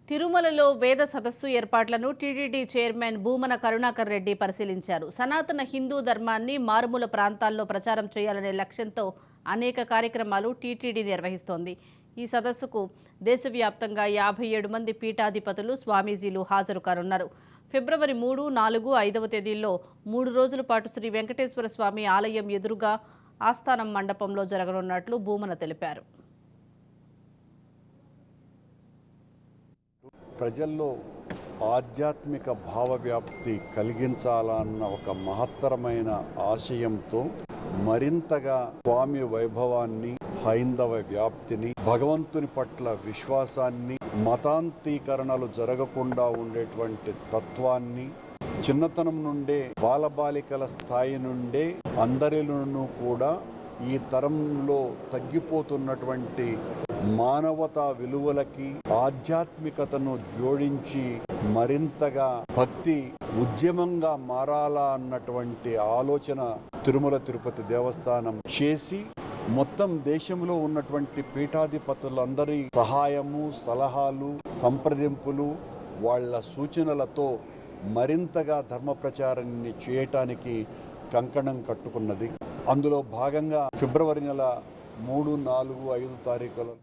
తిరుమలలో వేద సదస్సు ఏర్పాట్లను టీటీడీ చైర్మన్ భూమన కరుణాకర్ రెడ్డి పరిశీలించారు. సనాతన హిందూ ధర్మాన్ని మారుమూల ప్రాంతాల్లో ప్రచారం చేయాలనే లక్ష్యంతో అనేక కార్యక్రమాలు టీటీడీ నిర్వహిస్తోంది. ఈ సదస్సుకు దేశవ్యాప్తంగా 57 మంది పీఠాధిపతులు, స్వామీజీలు హాజరు కానున్నారు. ఫిబ్రవరి 3, 4, 5వ తేదీల్లో 3 రోజుల పాటు శ్రీ వెంకటేశ్వర స్వామి ఆలయం ఎదురుగా ఆస్థానం మండపంలో జరగనున్నట్లు భూమన తెలిపారు. ప్రజల్లో ఆధ్యాత్మిక భావవ్యాప్తి కలిగించాలన్న ఒక మహత్తరమైన ఆశయంతో మరింతగా స్వామి వైభవాన్ని, హైందవ వ్యాప్తిని, భగవంతుని పట్ల విశ్వాసాన్ని, మతాంతీకరణలు జరగకుండా ఉండేటువంటి తత్వాన్ని చిన్నతనం నుండే బాలబాలికల స్థాయి నుండే అందరిలోనూ కూడా ఈ తరంలో తగ్గిపోతున్నటువంటి మానవతా విలువలకి ఆధ్యాత్మికతను జోడించి మరింతగా భక్తి ఉద్యమంగా మారాలా అన్నటువంటి ఆలోచన తిరుమల తిరుపతి దేవస్థానం చేసి మొత్తం దేశంలో ఉన్నటువంటి పీఠాధిపతులందరి సహాయము, సలహాలు, సంప్రదింపులు, వాళ్ళ సూచనలతో మరింతగా ధర్మ ప్రచారాన్ని చేయటానికి కంకణం కట్టుకున్నది. అందులో భాగంగా ఫిబ్రవరి నెల 3, 4, 5 తారీఖులలో